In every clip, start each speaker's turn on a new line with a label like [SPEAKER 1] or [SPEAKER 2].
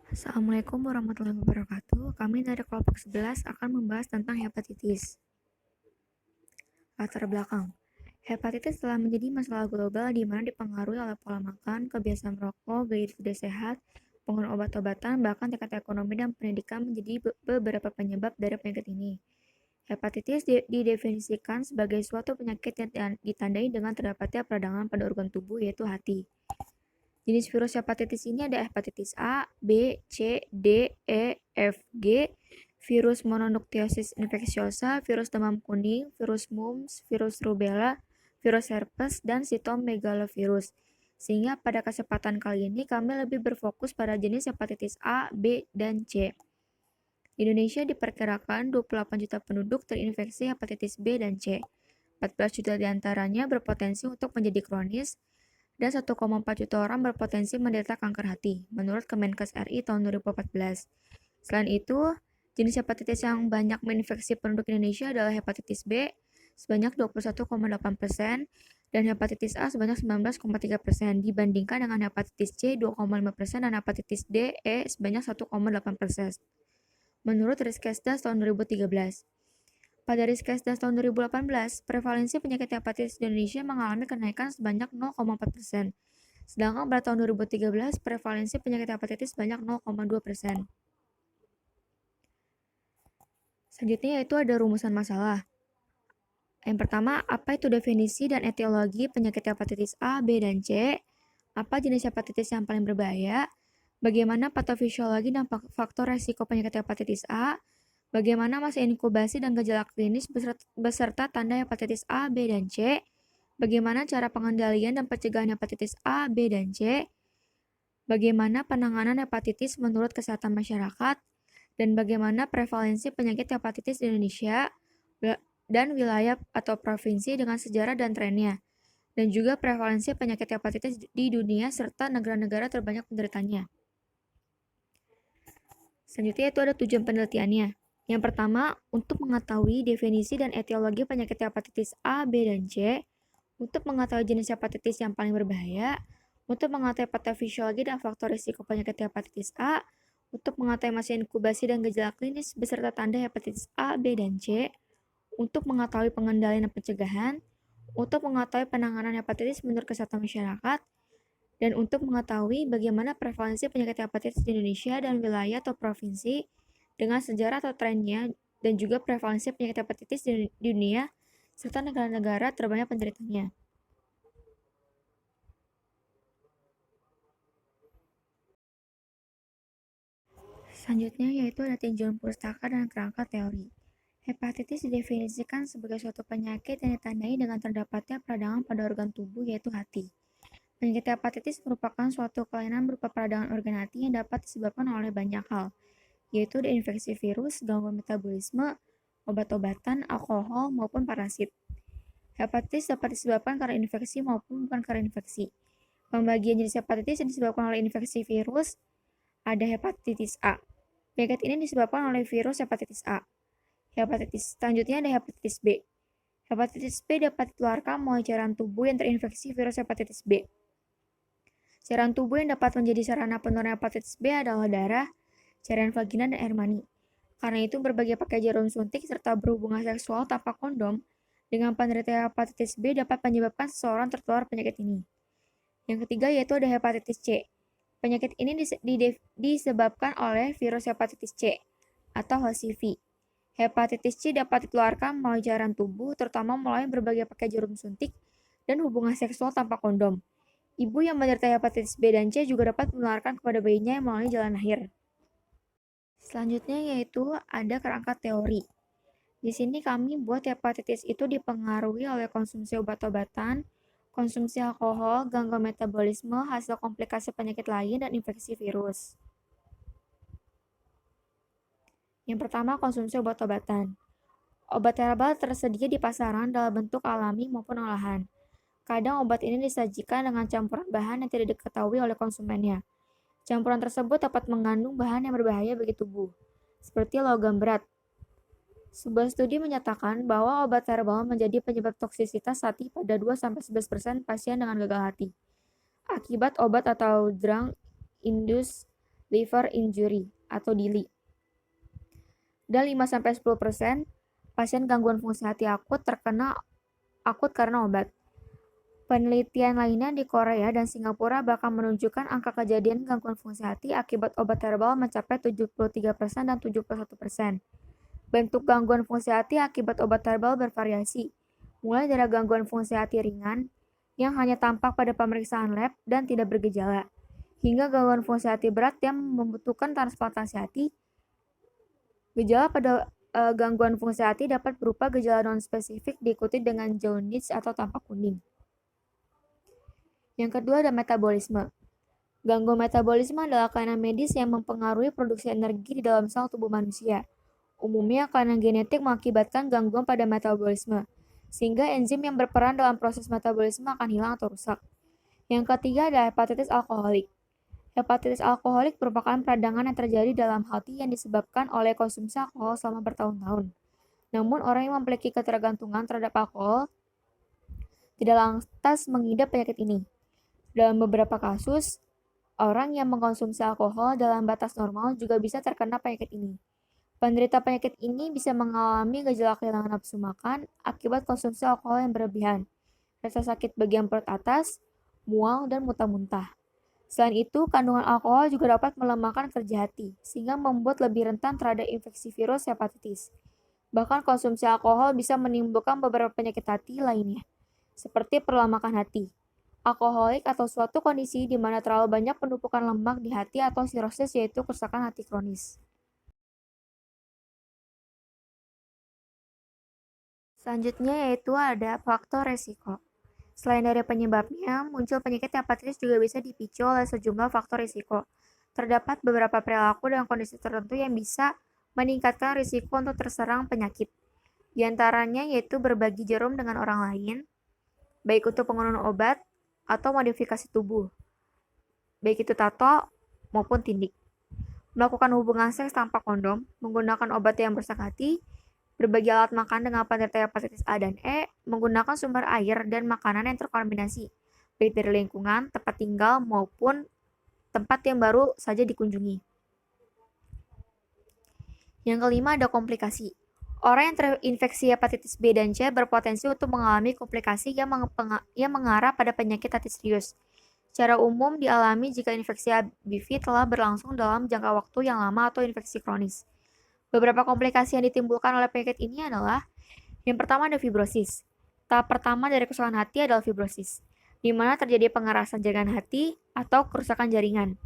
[SPEAKER 1] Assalamualaikum warahmatullahi wabarakatuh. Kami dari kelompok 11 akan membahas tentang hepatitis. Latar belakang. Hepatitis telah menjadi masalah global di mana dipengaruhi oleh pola makan, kebiasaan merokok, gaya hidup tidak sehat, penggunaan obat-obatan, bahkan tingkat ekonomi dan pendidikan menjadi beberapa penyebab dari penyakit ini. Hepatitis didefinisikan sebagai suatu penyakit yang ditandai dengan terdapatnya peradangan pada organ tubuh yaitu hati. Jenis virus hepatitis ini ada hepatitis A, B, C, D, E, F, G, virus mononukleosis infeksiosa, virus demam kuning, virus mumps, virus rubella, virus herpes, dan sitomegalovirus. Sehingga pada kesempatan kali ini kami lebih berfokus pada jenis hepatitis A, B, dan C. Di Indonesia diperkirakan 28 juta penduduk terinfeksi hepatitis B dan C. 14 juta diantaranya berpotensi untuk menjadi kronis, dan 1,4 juta orang berpotensi menderita kanker hati, menurut Kemenkes RI tahun 2014. Selain itu, jenis hepatitis yang banyak menginfeksi penduduk Indonesia adalah hepatitis B sebanyak 21,8% dan hepatitis A sebanyak 19,3% dibandingkan dengan hepatitis C 2,5% dan hepatitis D, E sebanyak 1,8%. Menurut Riskesdas tahun 2013. Pada Riskesdas tahun 2018, prevalensi penyakit hepatitis di Indonesia mengalami kenaikan sebanyak 0,4%. Sedangkan pada tahun 2013, prevalensi penyakit hepatitis sebanyak 0,2%. Selanjutnya yaitu ada rumusan masalah. Yang pertama, apa itu definisi dan etiologi penyakit hepatitis A, B, dan C? Apa jenis hepatitis yang paling berbahaya? Bagaimana patofisiologi dan faktor resiko penyakit hepatitis A? Bagaimana masa inkubasi dan gejala klinis beserta tanda hepatitis A, B, dan C? Bagaimana cara pengendalian dan pencegahan hepatitis A, B, dan C? Bagaimana penanganan hepatitis menurut kesehatan masyarakat? Dan bagaimana prevalensi penyakit hepatitis di Indonesia dan wilayah atau provinsi dengan sejarah dan trennya? Dan juga prevalensi penyakit hepatitis di dunia serta negara-negara terbanyak penderitanya. Selanjutnya itu ada tujuan penelitiannya. Yang pertama, untuk mengetahui definisi dan etiologi penyakit hepatitis A, B, dan C, untuk mengetahui jenis hepatitis yang paling berbahaya, untuk mengetahui patofisiologi dan faktor risiko penyakit hepatitis A, untuk mengetahui masa inkubasi dan gejala klinis beserta tanda hepatitis A, B, dan C, untuk mengetahui pengendalian dan pencegahan, untuk mengetahui penanganan hepatitis menurut kesehatan masyarakat, dan untuk mengetahui bagaimana prevalensi penyakit hepatitis di Indonesia dan wilayah atau provinsi dengan sejarah atau trennya, dan juga prevalensi penyakit hepatitis di dunia serta negara-negara terbanyak penderitanya. Selanjutnya yaitu ada tinjauan pustaka dan kerangka teori. Hepatitis didefinisikan sebagai suatu penyakit yang ditandai dengan terdapatnya peradangan pada organ tubuh yaitu hati. Penyakit hepatitis merupakan suatu kelainan berupa peradangan organ hati yang dapat disebabkan oleh banyak hal, yaitu infeksi virus, gangguan metabolisme, obat-obatan, alkohol, maupun parasit. Hepatitis dapat disebabkan karena infeksi maupun bukan karena infeksi. Pembagian jenis hepatitis yang disebabkan oleh infeksi virus ada hepatitis A. Penyakit ini disebabkan oleh virus hepatitis A. Selanjutnya ada hepatitis B. Hepatitis B dapat ditularkan melalui cairan tubuh yang terinfeksi virus hepatitis B. Cairan tubuh yang dapat menjadi sarana penurunan hepatitis B adalah darah, cairan vagina, dan air mani. Karena itu, berbagai pakai jarum suntik serta berhubungan seksual tanpa kondom dengan penderita hepatitis B dapat menyebabkan seseorang tertular penyakit ini. Yang ketiga yaitu ada hepatitis C. Penyakit ini disebabkan oleh virus hepatitis C atau HCV. Hepatitis C dapat ditularkan melalui cairan tubuh, terutama melalui berbagai pakai jarum suntik dan hubungan seksual tanpa kondom. Ibu yang menderita hepatitis B dan C juga dapat menularkan kepada bayinya melalui jalan lahir. Selanjutnya yaitu ada kerangka teori. Di sini kami buat hepatitis itu dipengaruhi oleh konsumsi obat-obatan, konsumsi alkohol, gangguan metabolisme, hasil komplikasi penyakit lain, dan infeksi virus. Yang pertama, konsumsi obat-obatan. Obat herbal tersedia di pasaran dalam bentuk alami maupun olahan. Kadang obat ini disajikan dengan campuran bahan yang tidak diketahui oleh konsumennya. Campuran tersebut dapat mengandung bahan yang berbahaya bagi tubuh, seperti logam berat. Sebuah studi menyatakan bahwa obat herbal menjadi penyebab toksisitas hati pada 2-11% pasien dengan gagal hati. Akibat obat atau drug-induced liver injury atau DILI. Dan 5-10% pasien gangguan fungsi hati akut terkena akut karena obat. Penelitian lainnya di Korea dan Singapura bahkan menunjukkan angka kejadian gangguan fungsi hati akibat obat herbal mencapai 73% dan 71%. Bentuk gangguan fungsi hati akibat obat herbal bervariasi, mulai dari gangguan fungsi hati ringan yang hanya tampak pada pemeriksaan lab dan tidak bergejala, hingga gangguan fungsi hati berat yang membutuhkan transplantasi hati. Gejala pada gangguan fungsi hati dapat berupa gejala non-spesifik diikuti dengan jaundice atau tampak kuning. Yang kedua ada metabolisme. Gangguan metabolisme adalah kelainan medis yang mempengaruhi produksi energi di dalam sel tubuh manusia. Umumnya kelainan genetik mengakibatkan gangguan pada metabolisme, sehingga enzim yang berperan dalam proses metabolisme akan hilang atau rusak. Yang ketiga adalah hepatitis alkoholik. Hepatitis alkoholik merupakan peradangan yang terjadi dalam hati yang disebabkan oleh konsumsi alkohol selama bertahun-tahun. Namun, orang yang memiliki ketergantungan terhadap alkohol tidak lantas mengidap penyakit ini. Dalam beberapa kasus, orang yang mengkonsumsi alkohol dalam batas normal juga bisa terkena penyakit ini. Penderita penyakit ini bisa mengalami gejala kehilangan nafsu makan akibat konsumsi alkohol yang berlebihan, rasa sakit bagian perut atas, mual, dan muntah-muntah. Selain itu, kandungan alkohol juga dapat melemahkan kerja hati, sehingga membuat lebih rentan terhadap infeksi virus hepatitis. Bahkan konsumsi alkohol bisa menimbulkan beberapa penyakit hati lainnya, seperti perlamakan hati. Alkoholik atau suatu kondisi di mana terlalu banyak penumpukan lemak di hati atau sirosis, yaitu kerusakan hati kronis. Selanjutnya yaitu ada faktor resiko. Selain dari penyebabnya, muncul penyakit hepatitis juga bisa dipicu oleh sejumlah faktor risiko. Terdapat beberapa perilaku dan kondisi tertentu yang bisa meningkatkan risiko untuk terserang penyakit. Di antaranya yaitu berbagi jarum dengan orang lain, baik untuk penggunaan obat atau modifikasi tubuh, baik itu tato maupun tindik. Melakukan hubungan seks tanpa kondom, menggunakan obat yang merusak hati, berbagi alat makan dengan penderita hepatitis A dan E, menggunakan sumber air dan makanan yang terkontaminasi, baik dari lingkungan, tempat tinggal, maupun tempat yang baru saja dikunjungi. Yang kelima ada komplikasi. Orang yang terinfeksi hepatitis B dan C berpotensi untuk mengalami komplikasi yang mengarah pada penyakit hati serius. Secara umum dialami jika infeksi HBV telah berlangsung dalam jangka waktu yang lama atau infeksi kronis. Beberapa komplikasi yang ditimbulkan oleh penyakit ini adalah yang pertama ada fibrosis. Tahap pertama dari kerusakan hati adalah fibrosis, di mana terjadi pengerasan jaringan hati atau kerusakan jaringan.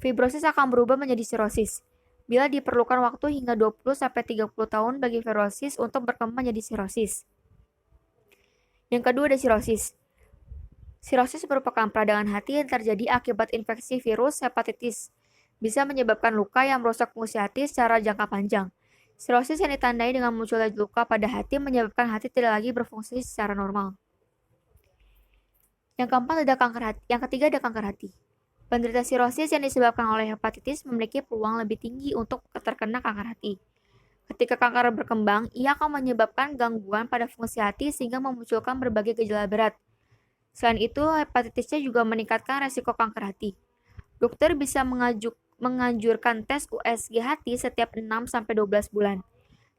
[SPEAKER 1] Fibrosis akan berubah menjadi sirosis, bila diperlukan waktu hingga 20-30 tahun bagi fibrosis untuk berkembang menjadi sirosis. Yang kedua ada sirosis. Sirosis merupakan peradangan hati yang terjadi akibat infeksi virus hepatitis. Bisa menyebabkan luka yang merusak fungsi hati secara jangka panjang. Sirosis yang ditandai dengan munculnya luka pada hati menyebabkan hati tidak lagi berfungsi secara normal. Yang keempat ada kanker hati. Yang ketiga ada kanker hati. Penderita sirosis yang disebabkan oleh hepatitis memiliki peluang lebih tinggi untuk terkena kanker hati. Ketika kanker berkembang, ia akan menyebabkan gangguan pada fungsi hati sehingga memunculkan berbagai gejala berat. Selain itu, hepatitisnya juga meningkatkan resiko kanker hati. Dokter bisa menganjurkan tes USG hati setiap 6-12 bulan.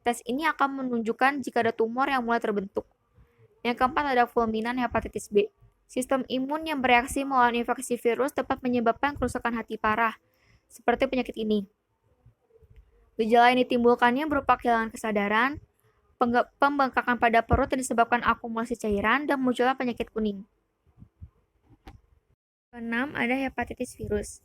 [SPEAKER 1] Tes ini akan menunjukkan jika ada tumor yang mulai terbentuk. Yang keempat ada fulminan hepatitis B. Sistem imun yang bereaksi melawan infeksi virus dapat menyebabkan kerusakan hati parah, seperti penyakit ini. Gejala yang ditimbulkannya berupa kehilangan kesadaran, pembengkakan pada perut yang disebabkan akumulasi cairan, dan munculnya penyakit kuning. Keenam, ada hepatitis virus.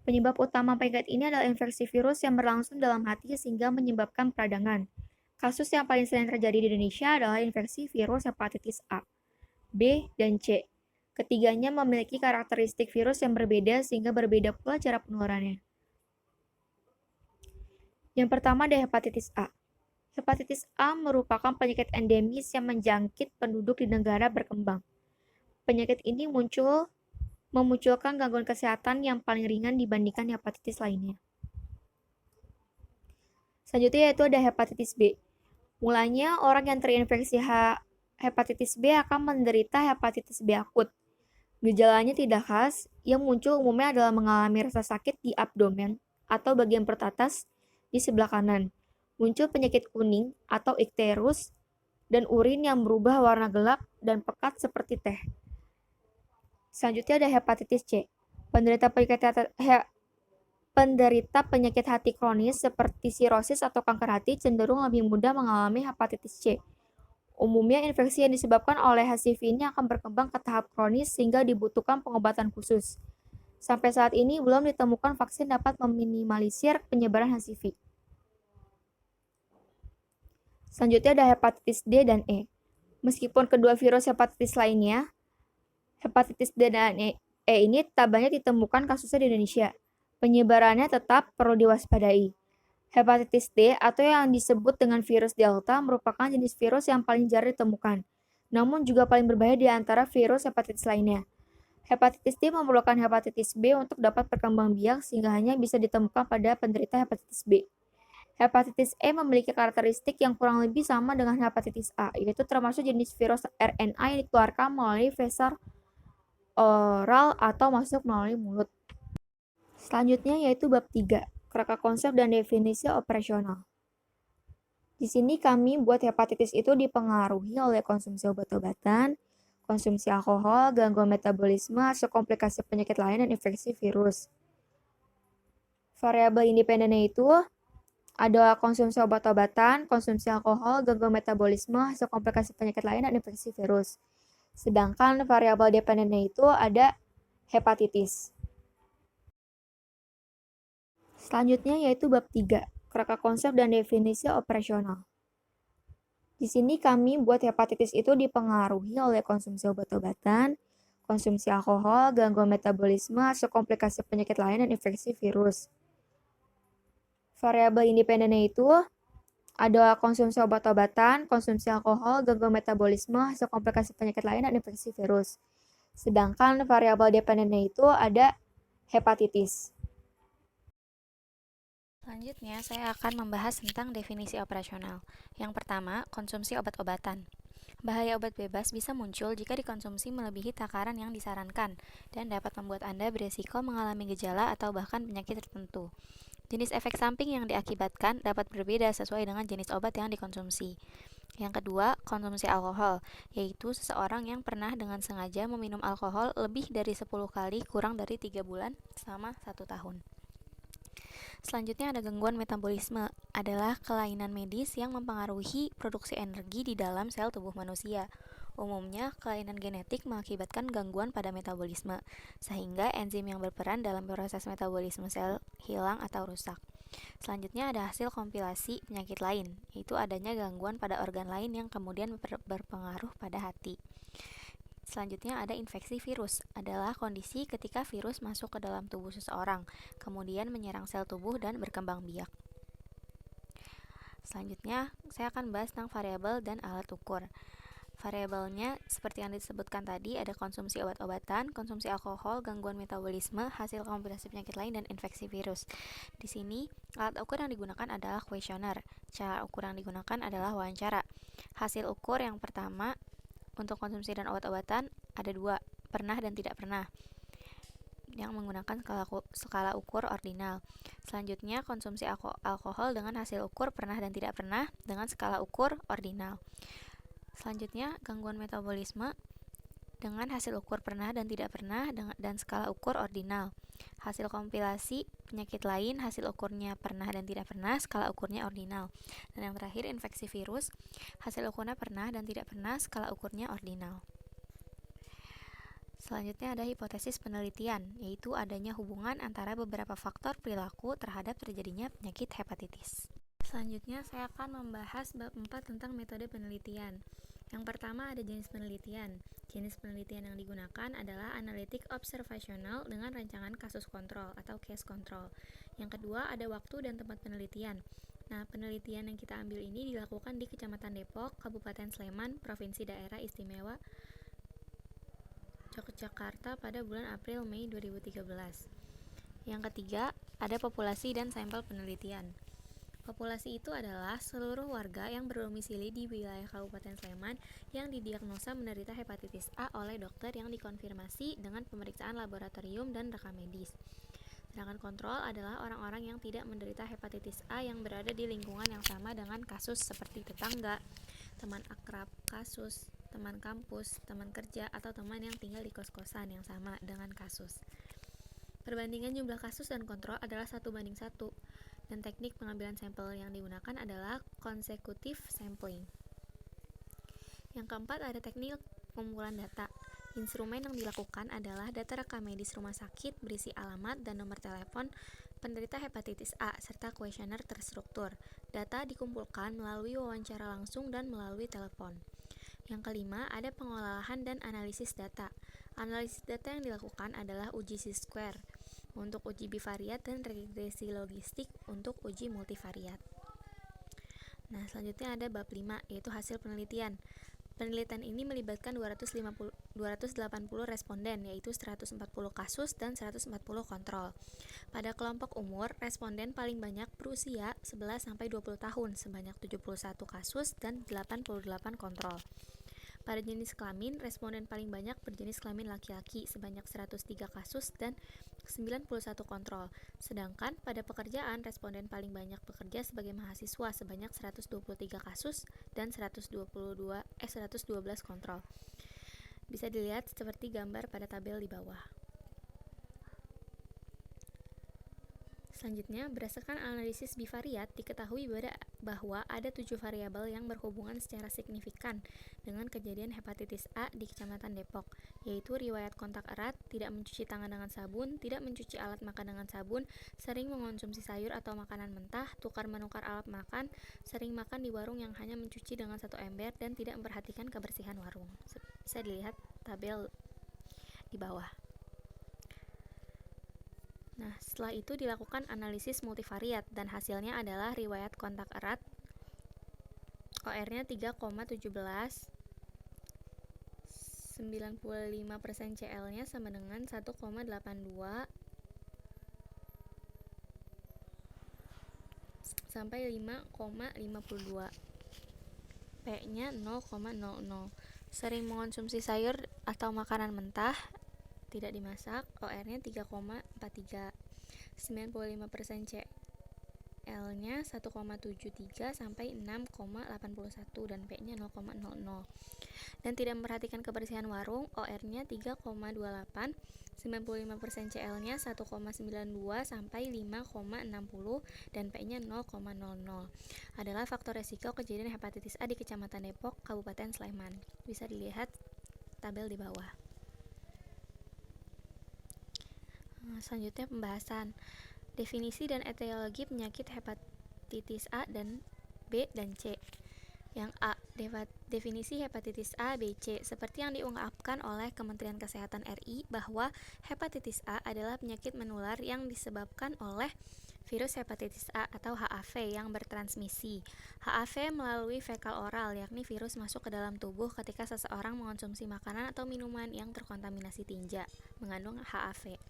[SPEAKER 1] Penyebab utama penyakit ini adalah infeksi virus yang berlangsung dalam hati sehingga menyebabkan peradangan. Kasus yang paling sering terjadi di Indonesia adalah infeksi virus hepatitis A, B, dan C. Ketiganya memiliki karakteristik virus yang berbeda sehingga berbeda pula cara penularannya. Yang pertama ada hepatitis A. Hepatitis A merupakan penyakit endemis yang menjangkit penduduk di negara berkembang. Penyakit ini memunculkan gangguan kesehatan yang paling ringan dibandingkan hepatitis lainnya. Selanjutnya yaitu ada hepatitis B. Mulanya orang yang terinfeksi hepatitis B akan menderita hepatitis B akut. Gejalanya tidak khas, yang muncul umumnya adalah mengalami rasa sakit di abdomen atau bagian perut atas di sebelah kanan. Muncul penyakit kuning atau ikterus dan urin yang berubah warna gelap dan pekat seperti teh. Selanjutnya ada hepatitis C. Penderita penyakit hati kronis seperti sirosis atau kanker hati cenderung lebih mudah mengalami hepatitis C. Umumnya infeksi yang disebabkan oleh HCV ini akan berkembang ke tahap kronis sehingga dibutuhkan pengobatan khusus. Sampai saat ini belum ditemukan vaksin dapat meminimalisir penyebaran HCV. Selanjutnya ada hepatitis D dan E. Meskipun kedua virus hepatitis lainnya, hepatitis D dan E ini tak banyak ditemukan kasusnya di Indonesia. Penyebarannya tetap perlu diwaspadai. Hepatitis D atau yang disebut dengan virus Delta merupakan jenis virus yang paling jarang ditemukan, namun juga paling berbahaya di antara virus hepatitis lainnya. Hepatitis D memerlukan hepatitis B untuk dapat berkembang biak sehingga hanya bisa ditemukan pada penderita hepatitis B. Hepatitis E memiliki karakteristik yang kurang lebih sama dengan hepatitis A, yaitu termasuk jenis virus RNA yang dikeluarkan melalui vesar oral atau masuk melalui mulut. Selanjutnya yaitu bab 3, kerangka konsep dan definisi operasional. Di sini kami buat hepatitis itu dipengaruhi oleh konsumsi obat-obatan, konsumsi alkohol, gangguan metabolisme, atau komplikasi penyakit lain dan infeksi virus. Variabel independennya itu ada konsumsi obat-obatan, konsumsi alkohol, gangguan metabolisme, atau komplikasi penyakit lain dan infeksi virus. Sedangkan variabel dependennya itu ada hepatitis. Selanjutnya yaitu bab 3, kerangka konsep dan definisi operasional. Di sini kami buat hepatitis itu dipengaruhi oleh konsumsi obat-obatan, konsumsi alkohol, gangguan metabolisme, atau komplikasi penyakit lain dan infeksi virus. Variabel independennya itu ada konsumsi obat-obatan, konsumsi alkohol, gangguan metabolisme, atau komplikasi penyakit lain dan infeksi virus. Sedangkan variabel dependennya itu ada hepatitis.
[SPEAKER 2] Selanjutnya, saya akan membahas tentang definisi operasional. Yang pertama, konsumsi obat-obatan. Bahaya obat bebas bisa muncul jika dikonsumsi melebihi takaran yang disarankan dan dapat membuat Anda berisiko mengalami gejala atau bahkan penyakit tertentu. Jenis efek samping yang diakibatkan dapat berbeda sesuai dengan jenis obat yang dikonsumsi. Yang kedua, konsumsi alkohol, yaitu seseorang yang pernah dengan sengaja meminum alkohol lebih dari 10 kali kurang dari 3 bulan selama 1 tahun. Selanjutnya ada gangguan metabolisme, adalah kelainan medis yang mempengaruhi produksi energi di dalam sel tubuh manusia. Umumnya, kelainan genetik mengakibatkan gangguan pada metabolisme, sehingga enzim yang berperan dalam proses metabolisme sel hilang atau rusak. Selanjutnya ada hasil kompilasi penyakit lain, yaitu adanya gangguan pada organ lain yang kemudian berpengaruh pada hati. Selanjutnya ada infeksi virus, adalah kondisi ketika virus masuk ke dalam tubuh seseorang, kemudian menyerang sel tubuh dan berkembang biak. Selanjutnya, saya akan bahas tentang variabel dan alat ukur. Variabelnya, seperti yang disebutkan tadi, ada konsumsi obat-obatan, konsumsi alkohol, gangguan metabolisme, hasil kompilasi penyakit lain, dan infeksi virus. Di sini, alat ukur yang digunakan adalah kuesioner. Cara ukur yang digunakan adalah wawancara. Hasil ukur yang pertama, untuk konsumsi dan obat-obatan ada 2, pernah dan tidak pernah, yang menggunakan skala ukur ordinal. Selanjutnya, konsumsi alkohol dengan hasil ukur pernah dan tidak pernah dengan skala ukur ordinal. Selanjutnya, gangguan metabolisme dengan hasil ukur pernah dan tidak pernah dan skala ukur ordinal. Hasil kompilasi penyakit lain, hasil ukurnya pernah dan tidak pernah, skala ukurnya ordinal. Dan yang terakhir, infeksi virus, hasil ukurnya pernah dan tidak pernah, skala ukurnya ordinal. Selanjutnya ada hipotesis penelitian, yaitu adanya hubungan antara beberapa faktor perilaku terhadap terjadinya penyakit hepatitis. Selanjutnya saya akan membahas bab 4 tentang metode penelitian. Yang pertama ada jenis penelitian. Jenis penelitian yang digunakan adalah analitik observasional dengan rancangan kasus kontrol atau case control. Yang kedua ada waktu dan tempat penelitian. Nah, penelitian yang kita ambil ini dilakukan di Kecamatan Depok, Kabupaten Sleman, Provinsi Daerah Istimewa Yogyakarta pada bulan April-Mei 2013. Yang ketiga, ada populasi dan sampel penelitian. Populasi itu adalah seluruh warga yang berdomisili di wilayah Kabupaten Sleman yang didiagnosa menderita hepatitis A oleh dokter yang dikonfirmasi dengan pemeriksaan laboratorium dan rekam medis. Sedangkan kontrol adalah orang-orang yang tidak menderita hepatitis A yang berada di lingkungan yang sama dengan kasus seperti tetangga, teman akrab kasus, teman kampus, teman kerja, atau teman yang tinggal di kos-kosan yang sama dengan kasus. Perbandingan jumlah kasus dan kontrol adalah 1:1, dan teknik pengambilan sampel yang digunakan adalah consecutive sampling. Yang keempat, ada teknik pengumpulan data. Instrumen yang dilakukan adalah data rekam medis rumah sakit berisi alamat dan nomor telepon penderita hepatitis A serta kuesioner terstruktur. Data dikumpulkan melalui wawancara langsung dan melalui telepon. Yang kelima, ada pengolahan dan analisis data. Analisis data yang dilakukan adalah uji C-square untuk uji bivariat dan regresi logistik untuk uji multivariat. Nah, selanjutnya ada bab 5, yaitu hasil penelitian. Penelitian ini melibatkan 280 responden, yaitu 140 kasus dan 140 kontrol. Pada kelompok umur, responden paling banyak berusia 11-20 tahun, sebanyak 71 kasus dan 88 kontrol. Pada jenis kelamin, responden paling banyak berjenis kelamin laki-laki, sebanyak 103 kasus dan 91 kontrol. Sedangkan pada pekerjaan, responden paling banyak bekerja sebagai mahasiswa, sebanyak 123 kasus dan 112 kontrol. Bisa dilihat seperti gambar pada tabel di bawah. Selanjutnya, berdasarkan analisis bivariat, diketahui bahwa ada 7 variabel yang berhubungan secara signifikan dengan kejadian hepatitis A di Kecamatan Depok, yaitu riwayat kontak erat, tidak mencuci tangan dengan sabun, tidak mencuci alat makan dengan sabun, sering mengonsumsi sayur atau makanan mentah, tukar-menukar alat makan, sering makan di warung yang hanya mencuci dengan satu ember, dan tidak memperhatikan kebersihan warung. Bisa dilihat tabel di bawah. Nah, setelah itu dilakukan analisis multivariat dan hasilnya adalah riwayat kontak erat. OR-nya 3,17, 95% CL-nya sama dengan 1,82 sampai 5,52. P-nya 0,00. Sering mengonsumsi sayur atau makanan mentah tidak dimasak, OR-nya 3,43, 95% CL-nya 1,73 sampai 6,81 dan P-nya 0,00. Dan tidak memperhatikan kebersihan warung, OR-nya 3,28, 95% CL-nya 1,92 sampai 5,60 dan P-nya 0,00. Adalah faktor resiko kejadian hepatitis A di Kecamatan Depok, Kabupaten Sleman. Bisa dilihat tabel di bawah. Selanjutnya pembahasan definisi dan etiologi penyakit hepatitis A dan B dan C. Yang A, definisi hepatitis A, B, C. Seperti yang diungkapkan oleh Kementerian Kesehatan RI bahwa hepatitis A adalah penyakit menular yang disebabkan oleh virus hepatitis A atau HAV yang bertransmisi. HAV melalui fekal oral, yakni virus masuk ke dalam tubuh ketika seseorang mengonsumsi makanan atau minuman yang terkontaminasi tinja, mengandung HAV.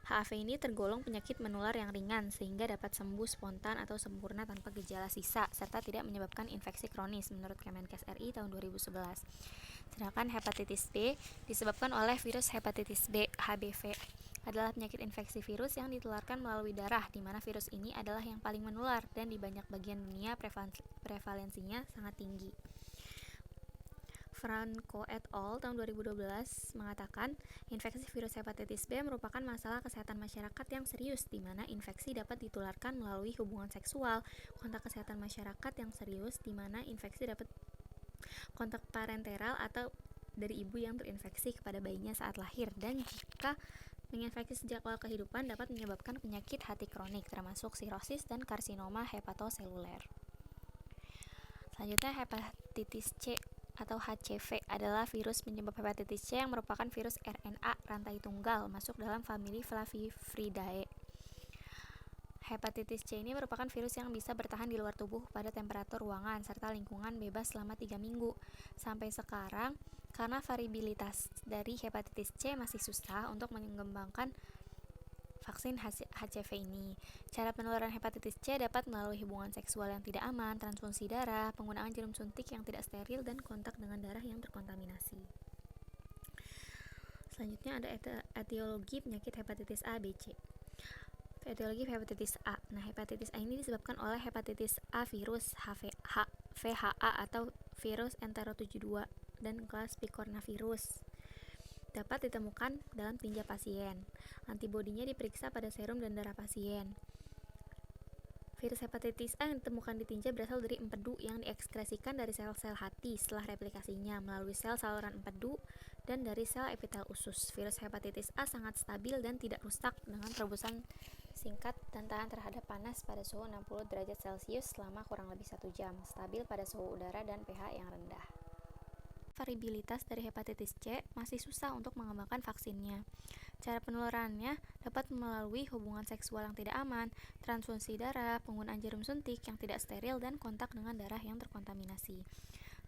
[SPEAKER 2] HAV ini tergolong penyakit menular yang ringan sehingga dapat sembuh spontan atau sempurna tanpa gejala sisa serta tidak menyebabkan infeksi kronis menurut Kemenkes RI tahun 2011. Sedangkan hepatitis B disebabkan oleh virus hepatitis B (HBV). Adalah penyakit infeksi virus yang ditularkan melalui darah, di mana virus ini adalah yang paling menular dan di banyak bagian dunia prevalensinya sangat tinggi. Franco et al. Tahun 2012 mengatakan, infeksi virus hepatitis B merupakan masalah kesehatan masyarakat yang serius, di mana infeksi dapat ditularkan melalui hubungan seksual, kontak kesehatan masyarakat yang serius, di mana infeksi dapat kontak parenteral atau dari ibu yang terinfeksi kepada bayinya saat lahir, dan jika menginfeksi sejak awal kehidupan dapat menyebabkan penyakit hati kronik, termasuk sirosis dan karsinoma hepatoseluler. Selanjutnya hepatitis C atau HCV adalah virus penyebab hepatitis C yang merupakan virus RNA rantai tunggal masuk dalam famili Flaviviridae. Hepatitis C ini merupakan virus yang bisa bertahan di luar tubuh pada temperatur ruangan serta lingkungan bebas selama 3 minggu. Sampai sekarang, karena variabilitas dari hepatitis C masih susah untuk mengembangkan vaksin HCV ini. Cara penularan hepatitis C dapat melalui hubungan seksual yang tidak aman, transfusi darah, penggunaan jarum suntik yang tidak steril, dan kontak dengan darah yang terkontaminasi. Selanjutnya ada etiologi penyakit hepatitis A, B, C. Etiologi hepatitis A. Nah, hepatitis A ini disebabkan oleh hepatitis A virus VHA atau virus Entero72 dan kelas picornavirus. Dapat ditemukan dalam tinja pasien. Antibodinya diperiksa pada serum dan darah pasien. Virus hepatitis A yang ditemukan di tinja berasal dari empedu yang diekskresikan dari sel-sel hati setelah replikasinya melalui sel saluran empedu dan dari sel epitel usus. Virus hepatitis A sangat stabil dan tidak rusak dengan perebusan singkat dan tahan terhadap panas pada suhu 60 derajat Celcius selama kurang lebih 1 jam, stabil pada suhu udara dan pH yang rendah. Variabilitas dari hepatitis C masih susah untuk mengembangkan vaksinnya. Cara penularannya dapat melalui hubungan seksual yang tidak aman, transfusi darah, penggunaan jarum suntik yang tidak steril, dan kontak dengan darah yang terkontaminasi.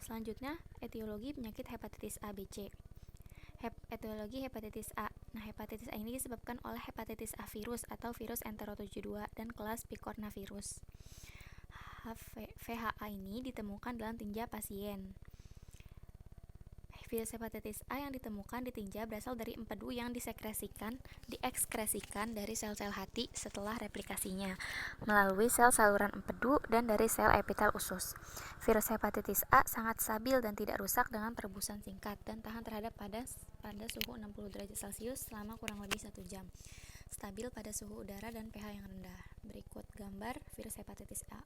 [SPEAKER 2] Selanjutnya, etiologi penyakit hepatitis A, B, C. Etiologi hepatitis A. Nah, hepatitis A ini disebabkan oleh hepatitis A virus atau virus Entero72 dan kelas picornavirus. VHA ini ditemukan dalam tinja pasien. Virus hepatitis A yang ditemukan di tinja berasal dari empedu yang diekskresikan dari sel-sel hati setelah replikasinya melalui sel saluran empedu dan dari sel epitel usus. Virus hepatitis A sangat stabil dan tidak rusak dengan perebusan singkat dan tahan terhadap pada suhu 60 derajat Celcius selama kurang lebih 1 jam. Stabil pada suhu udara dan pH yang rendah. Berikut gambar virus hepatitis A.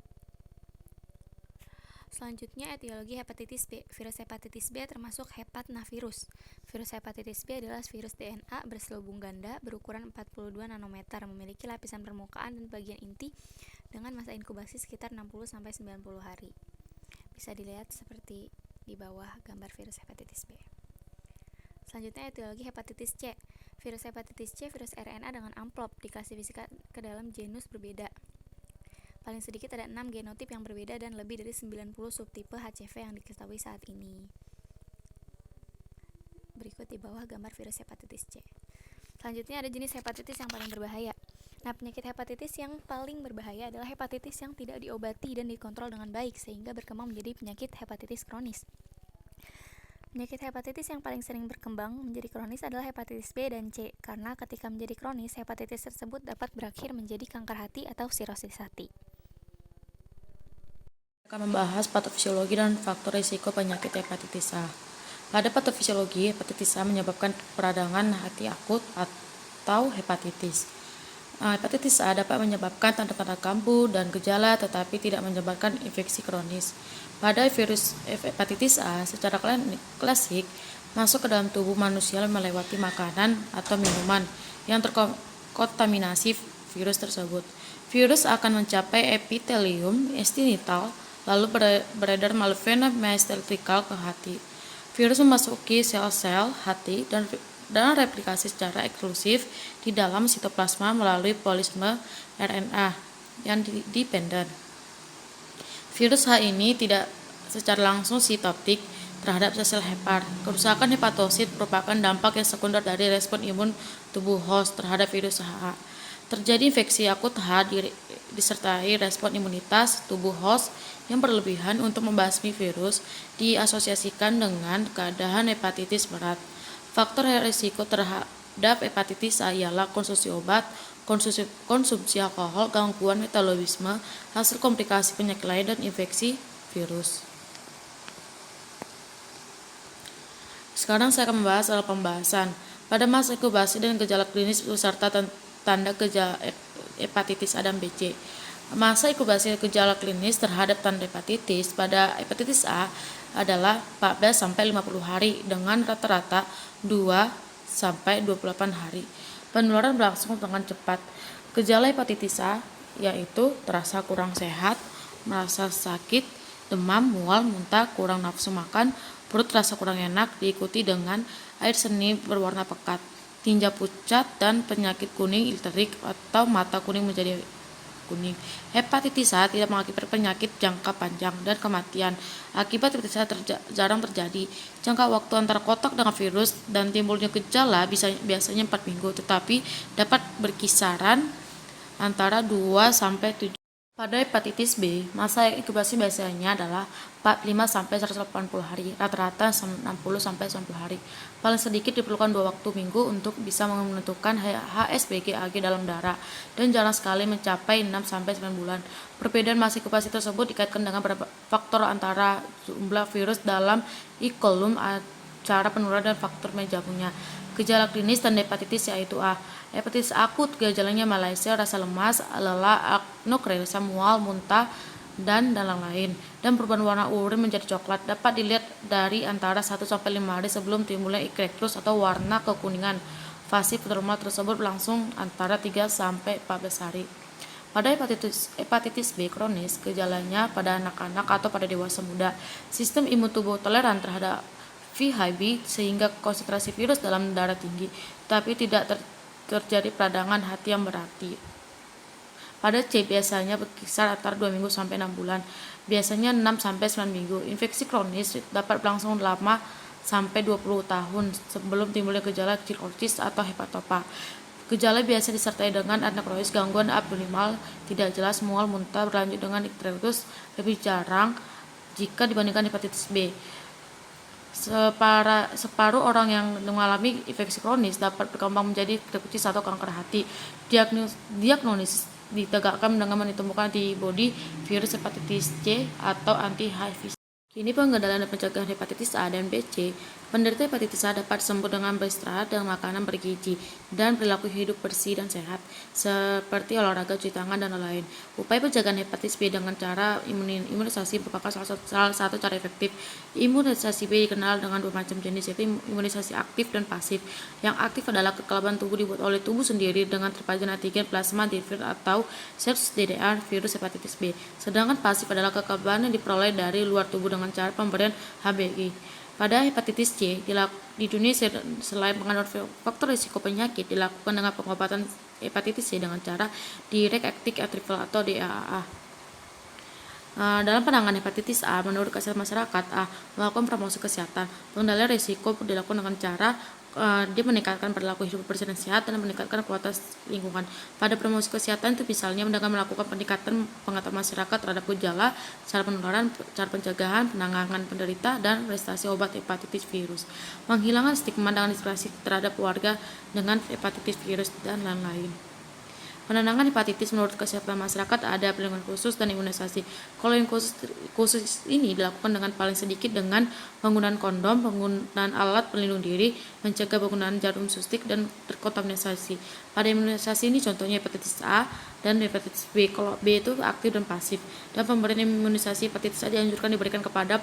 [SPEAKER 2] Selanjutnya, etiologi hepatitis B. Virus hepatitis B termasuk hepatnavirus. Virus hepatitis B adalah virus DNA berselubung ganda berukuran 42 nanometer, memiliki lapisan permukaan dan bagian inti dengan masa inkubasi sekitar 60-90 hari. Bisa dilihat seperti di bawah gambar virus hepatitis B. Selanjutnya, etiologi hepatitis C. Virus hepatitis C virus RNA dengan amplop, diklasifikasikan ke dalam genus berbeda. Paling sedikit ada 6 genotip yang berbeda dan lebih dari 90 subtipe HCV yang diketahui saat ini. Berikut di bawah gambar virus hepatitis C. Selanjutnya ada jenis hepatitis yang paling berbahaya. Nah, penyakit hepatitis yang paling berbahaya adalah hepatitis yang tidak diobati dan dikontrol dengan baik sehingga berkembang menjadi penyakit hepatitis kronis. Penyakit hepatitis yang paling sering berkembang menjadi kronis adalah hepatitis B dan C, karena ketika menjadi kronis, hepatitis tersebut dapat berakhir menjadi kanker hati atau sirosis hati.
[SPEAKER 3] Akan membahas patofisiologi dan faktor risiko penyakit hepatitis A. Pada patofisiologi, hepatitis A menyebabkan peradangan hati akut atau hepatitis. Hepatitis A dapat menyebabkan tanda-tanda kambuh dan gejala tetapi tidak menyebabkan infeksi kronis. Pada virus hepatitis A secara klasik masuk ke dalam tubuh manusia melewati makanan atau minuman yang terkontaminasi virus tersebut. Virus akan mencapai epitelium estinital lalu beredar melalui vena mesenterikal ke hati. Virus memasuki sel-sel hati dan replikasi secara eksklusif di dalam sitoplasma melalui polisme RNA yang dependen. Virus H ini tidak secara langsung sitoptik terhadap sel hepar. Kerusakan hepatosit merupakan dampak yang sekunder dari respon imun tubuh host terhadap virus H. Terjadi infeksi akut H disertai respon imunitas tubuh host yang berlebihan untuk membasmi virus diasosiasikan dengan keadaan hepatitis berat. Faktor risiko terhadap hepatitis A ialah konsumsi obat, konsumsi alkohol, gangguan metabolisme, hasil komplikasi penyakit lain, dan infeksi virus. Sekarang saya akan membahas soal pembahasan. Pada masa inkubasi dan gejala klinis beserta tanda gejala hepatitis A dan B, C. Masa inkubasi gejala klinis terhadap tanda hepatitis pada hepatitis A adalah 14-50 hari dengan rata-rata 2-28 hari. Penularan berlangsung dengan cepat. Gejala hepatitis A yaitu terasa kurang sehat, merasa sakit, demam, mual, muntah, kurang nafsu makan, perut terasa kurang enak, diikuti dengan air seni berwarna pekat, tinja pucat, dan penyakit kuning ilterik atau mata kuning menjadi kuning. Hepatitis A tidak mengakibatkan penyakit jangka panjang dan kematian. Akibat hepatitis A jarang terjadi. Jangka waktu antara kontak dengan virus dan timbulnya gejala biasanya 4 minggu, tetapi dapat berkisaran antara 2 sampai 7. Pada hepatitis B, masa inkubasi biasanya adalah 45 sampai 180 hari, rata-rata 60 sampai 90 hari. Paling sedikit diperlukan 2 waktu minggu untuk bisa menentukan HSBG-Ag dalam darah dan jarang sekali mencapai 6 sampai 9 bulan. Perbedaan masa inkubasi tersebut dikaitkan dengan beberapa faktor antara jumlah virus dalam E. coli, cara penularan dan faktor menjamunya. Gejala klinis dan hepatitis yaitu A. Hepatitis akut, gejalanya malaise, rasa lemas, lelah, aknokresia, mual, muntah, dan lain-lain. Dan perubahan warna urin menjadi coklat dapat dilihat dari antara 1 sampai 5 hari sebelum timbulnya icterus atau warna kekuningan. Fase prodromal tersebut berlangsung antara 3 sampai 14 hari. Pada hepatitis B kronis, gejalanya pada anak-anak atau pada dewasa muda. Sistem imun tubuh toleran terhadap VHB sehingga konsentrasi virus dalam darah tinggi, tapi tidak terjadi peradangan hati yang berarti. Pada C biasanya berkisar antara 2 minggu sampai 6 bulan, biasanya 6 sampai 9 minggu. Infeksi kronis dapat berlangsung lama sampai 20 tahun sebelum timbulnya gejala cirrhosis atau hepatopa. Gejala biasa disertai dengan anakrois, gangguan abdominal tidak jelas, mual, muntah, berlanjut dengan icterus, lebih jarang jika dibandingkan hepatitis B. Separuh orang yang mengalami infeksi kronis dapat berkembang menjadi hepatitis atau kanker hati. Diagnosis ditegakkan dengan ditemukan antibodi virus hepatitis C atau anti-HIV. Kini pengendalian dan pencegahan hepatitis A dan B, C. Penderita hepatitis A dapat sembuh dengan beristirahat dan makanan bergizi dan perilaku hidup bersih dan sehat, seperti olahraga, cuci tangan, dan lain-lain. Upaya pencegahan hepatitis B dengan cara imunisasi merupakan salah satu cara efektif. Imunisasi B dikenal dengan 2 macam jenis, yaitu imunisasi aktif dan pasif. Yang aktif adalah kekebalan tubuh dibuat oleh tubuh sendiri dengan terpajan antigen plasma antivirus atau SARS-DDR virus hepatitis B. Sedangkan pasif adalah kekebalan yang diperoleh dari luar tubuh dengan cara pemberian HBI. Pada hepatitis C, di dunia selain mengandung faktor risiko penyakit, dilakukan dengan pengobatan hepatitis C dengan cara direct acting retrieval atau DAA. Dalam penanganan hepatitis A, menurut kesehatan masyarakat A, melakukan promosi kesehatan. Pengendalian risiko dilakukan dengan cara dia meningkatkan perilaku hidup bersih dan sehat dan meningkatkan kualitas lingkungan. Pada promosi kesehatan itu misalnya dengan melakukan peningkatan pengetahuan masyarakat terhadap gejala, cara penularan, cara pencegahan, penanganan penderita, dan restasi obat hepatitis virus. Menghilangkan stigma dan diskriminasi terhadap warga dengan hepatitis virus dan lain-lain. Penanganan hepatitis menurut kesehatan masyarakat ada perlindungan khusus dan imunisasi. Kalau yang khusus ini dilakukan dengan paling sedikit dengan penggunaan kondom, penggunaan alat pelindung diri, mencegah penggunaan jarum suntik dan terkontaminasi. Pada imunisasi ini contohnya hepatitis A dan hepatitis B. Kalau B itu aktif dan pasif. Dan pemberian imunisasi hepatitis A dianjurkan diberikan kepada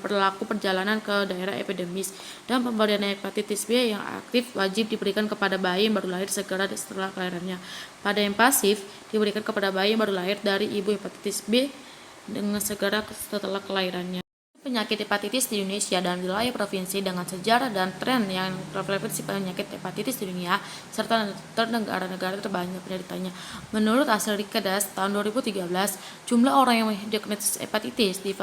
[SPEAKER 3] pelaku perjalanan ke daerah epidemis. Dan pemberian hepatitis B yang aktif wajib diberikan kepada bayi yang baru lahir segera setelah kelahirannya. Pada yang pasif diberikan kepada bayi yang baru lahir dari ibu hepatitis B dengan segera setelah kelahirannya. Penyakit hepatitis di Indonesia dan wilayah provinsi dengan sejarah dan tren yang prevalensi penyakit hepatitis di dunia serta negara-negara terbanyak penderitanya. Menurut hasil Rikedas tahun 2013, jumlah orang yang diagnosis hepatitis di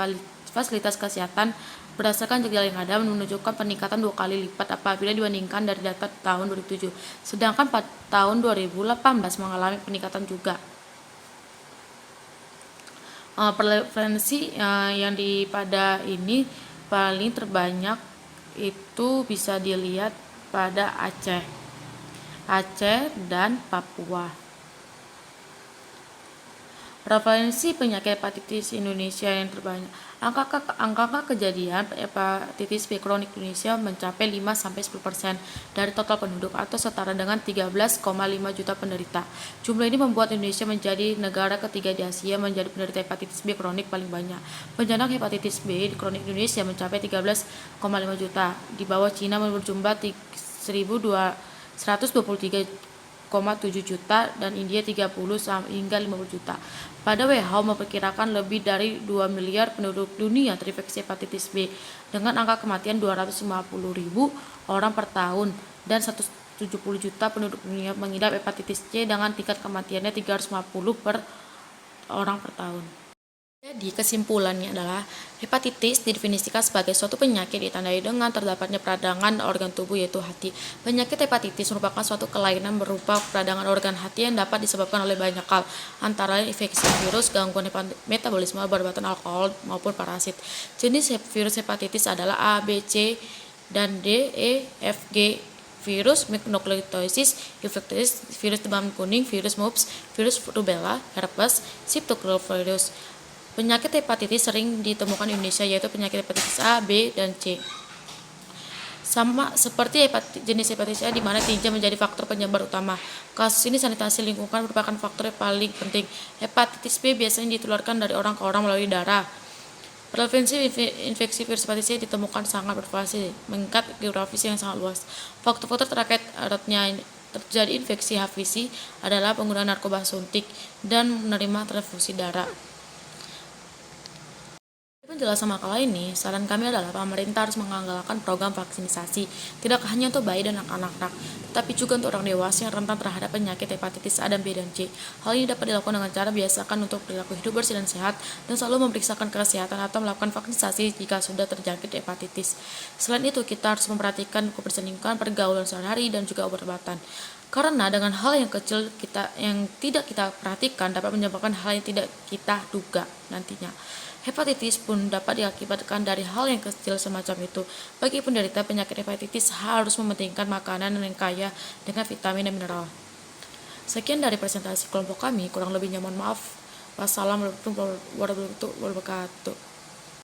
[SPEAKER 3] fasilitas kesehatan berdasarkan gejala yang ada menunjukkan peningkatan 2 kali lipat apabila dibandingkan dari data tahun 2007. Sedangkan pada tahun 2018 mengalami peningkatan juga. Prevalensi yang pada ini paling terbanyak itu bisa dilihat pada Aceh dan Papua. Prevalensi penyakit hepatitis Indonesia yang terbanyak. Angka kejadian hepatitis B kronik Indonesia mencapai 5-10% dari total penduduk atau setara dengan 13,5 juta penderita. Jumlah ini membuat Indonesia menjadi negara ketiga di Asia menjadi penderita hepatitis B kronik paling banyak. Penyandang hepatitis B di kronik Indonesia mencapai 13,5 juta, di bawah Cina berjumlah 123,7 juta dan India 30 hingga 50 juta. Pada WHO memperkirakan lebih dari 2 miliar penduduk dunia terinfeksi hepatitis B dengan angka kematian 250.000 orang per tahun dan 170 juta penduduk dunia mengidap hepatitis C dengan tingkat kematiannya 350 per orang per tahun. Jadi kesimpulannya adalah hepatitis didefinisikan sebagai suatu penyakit ditandai dengan terdapatnya peradangan organ tubuh yaitu hati. Penyakit hepatitis merupakan suatu kelainan berupa peradangan organ hati yang dapat disebabkan oleh banyak hal, antara lain infeksi virus, gangguan metabolisme, obat-obatan, alkohol maupun parasit. Jenis virus hepatitis adalah A, B, C, dan D, E, F, G. Virus mononucleosis infectious, virus demam kuning, virus mumps, virus rubella, herpes, pseudovirus. Penyakit hepatitis sering ditemukan di Indonesia yaitu penyakit hepatitis A, B, dan C. Sama seperti jenis hepatitis A di mana tinja menjadi faktor penyebar utama. Kasus ini sanitasi lingkungan merupakan faktor yang paling penting. Hepatitis B biasanya ditularkan dari orang ke orang melalui darah. Prevalensi infeksi virus hepatitis A ditemukan sangat bervariasi, mengikat geografis yang sangat luas. Faktor-faktor terkait eratnya terjadi infeksi HPV adalah penggunaan narkoba suntik dan menerima transfusi darah. Penjelasan makalah ini, saran kami adalah pemerintah harus menganggarkan program vaksinasi, tidak hanya untuk bayi dan anak-anak, tetapi juga untuk orang dewasa yang rentan terhadap penyakit hepatitis A dan B dan C. Hal ini dapat dilakukan dengan cara biasakan untuk perilaku hidup bersih dan sehat, dan selalu memeriksakan kesehatan atau melakukan vaksinasi jika sudah terjangkit hepatitis. Selain itu, kita harus memperhatikan kebersihan lingkungan, pergaulan sehari-hari, dan juga obat-obatan. Karena dengan hal yang kecil yang tidak kita perhatikan dapat menyebabkan hal yang tidak kita duga nantinya. Hepatitis pun dapat diakibatkan dari hal yang kecil semacam itu. Bagi penderita penyakit hepatitis harus mementingkan makanan yang kaya dengan vitamin dan mineral. Sekian dari presentasi kelompok kami, kurang lebihnya mohon maaf. Wassalamualaikum warahmatullahi wabarakatuh.